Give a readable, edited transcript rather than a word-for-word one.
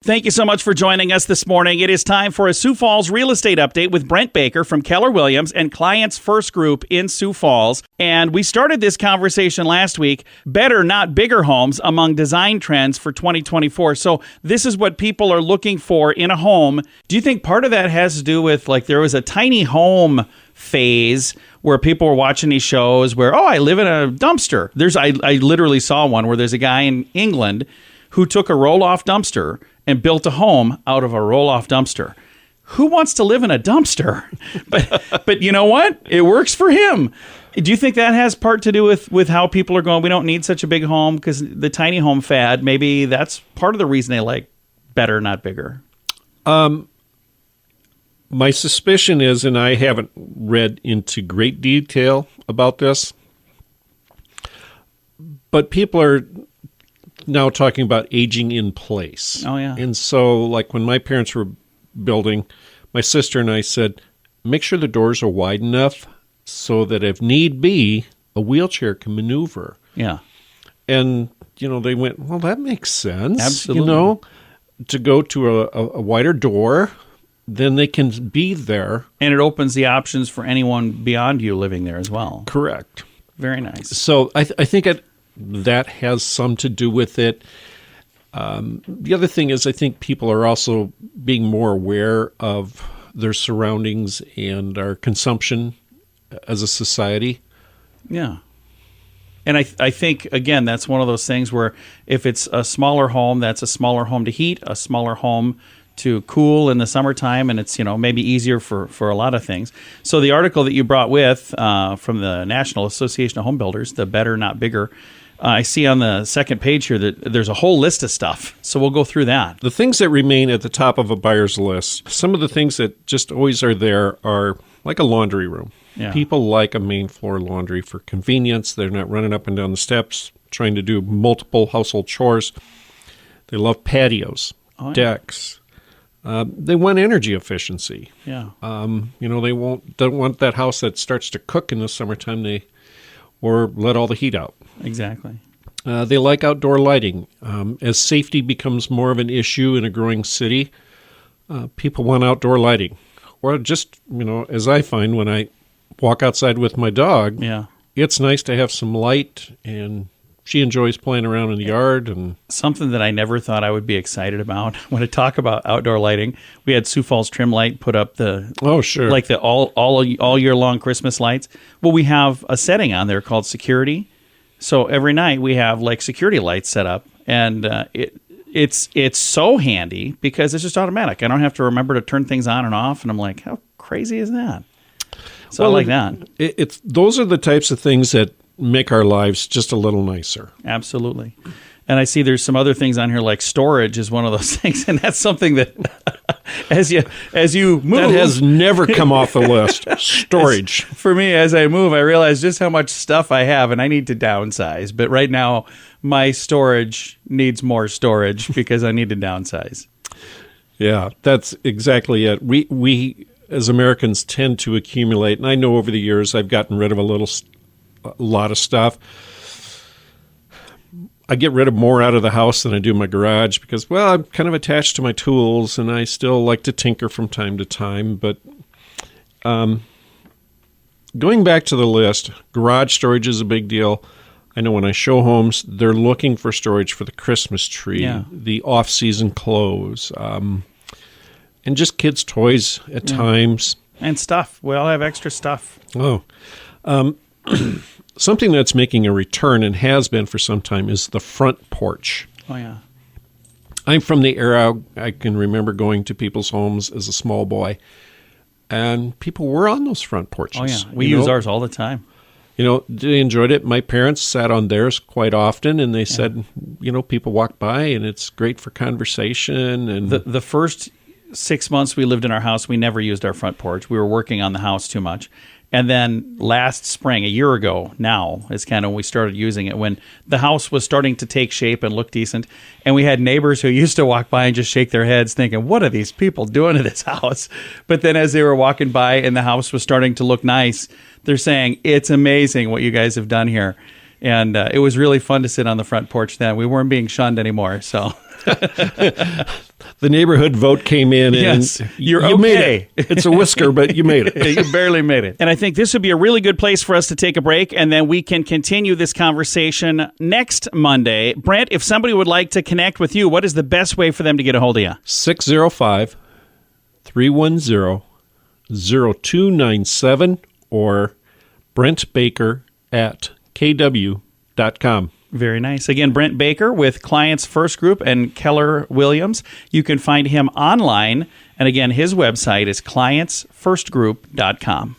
Thank you so much for joining us this morning. It is time for a Sioux Falls real estate update with Brent Baker from Keller Williams and Clients First Group in Sioux Falls. And we started this conversation last week, better, not bigger homes among design trends for 2024. So this is what people are looking for in a home. Do you think part of that has to do with, like, there was a tiny home phase where people were watching these shows where, I live in a dumpster. I literally saw one where there's a guy in England who took a roll-off dumpster and built a home out of a roll-off dumpster. Who wants to live in a dumpster? But you know what? It works for him. Do you think that has part to do with how people are going, we don't need such a big home? Because the tiny home fad, maybe that's part of the reason they like better, not bigger. My suspicion is, and I haven't read into great detail about this, but people are now talking about aging in place. Oh, yeah. And so, like, when my parents were building, my sister and I said, make sure the doors are wide enough so that if need be, a wheelchair can maneuver. Yeah. And, they went, well, that makes sense. Absolutely. To go to a wider door, then they can be there. And it opens the options for anyone beyond you living there as well. Correct. Very nice. So I think that has some to do with it. The other thing is I think people are also being more aware of their surroundings and our consumption as a society. Yeah. And I think, again, that's one of those things where if it's a smaller home, that's a smaller home to heat, a smaller home to cool in the summertime, and it's, maybe easier for a lot of things. So the article that you brought with from the National Association of Home Builders, the Better, Not Bigger, I see on the second page here that there's a whole list of stuff. So we'll go through that. The things that remain at the top of a buyer's list, some of the things that just always are there are like a laundry room. Yeah. People like a main floor laundry for convenience. They're not running up and down the steps trying to do multiple household chores. They love patios, decks. They want energy efficiency. Yeah. They don't want that house that starts to cook in the summertime or let all the heat out. Exactly. They like outdoor lighting. As safety becomes more of an issue in a growing city, people want outdoor lighting. Or just, as I find when I walk outside with my dog, it's nice to have some light, and she enjoys playing around in the yard. And something that I never thought I would be excited about when I talk about outdoor lighting, we had Sioux Falls Trim Light put up the like the all year long Christmas lights. Well, we have a setting on there called security. So every night we have like security lights set up, and it's so handy because it's just automatic. I don't have to remember to turn things on and off, and I'm like, how crazy is that? So I like that. Those are the types of things that make our lives just a little nicer. Absolutely. And I see there's some other things on here, like storage is one of those things, and that's something that as you move, that has never come off the list. Storage. For me, as I move, I realize just how much stuff I have, and I need to downsize. But right now, my storage needs more storage because I need to downsize. Yeah, that's exactly it. We as Americans tend to accumulate, and I know over the years I've gotten rid of a lot of stuff. I get rid of more out of the house than I do my garage because, I'm kind of attached to my tools, and I still like to tinker from time to time. But going back to the list, garage storage is a big deal. I know when I show homes, they're looking for storage for the Christmas tree, the off-season clothes, and just kids' toys at times. And stuff. We all have extra stuff. Something that's making a return and has been for some time is the front porch. Oh, yeah. I'm from the era I can remember going to people's homes as a small boy, and people were on those front porches. Oh, yeah. We use ours all the time. They enjoyed it. My parents sat on theirs quite often, and they said, people walk by, and it's great for conversation. And the first 6 months we lived in our house, we never used our front porch. We were working on the house too much. And then last spring, a year ago now, is kind of when we started using it, when the house was starting to take shape and look decent. And we had neighbors who used to walk by and just shake their heads thinking, what are these people doing to this house? But then as they were walking by and the house was starting to look nice, they're saying, it's amazing what you guys have done here. And it was really fun to sit on the front porch then. We weren't being shunned anymore, so... The neighborhood vote came in, and yes, you okay. Made it. It's a whisker, but you made it. You barely made it. And I think this would be a really good place for us to take a break, and then we can continue this conversation next Monday. Brent, if somebody would like to connect with you, what is the best way for them to get a hold of you? 605-310-0297 or brentbaker@kw.com. Very nice. Again, Brent Baker with Clients First Group and Keller Williams. You can find him online. And again, his website is clientsfirstgroup.com.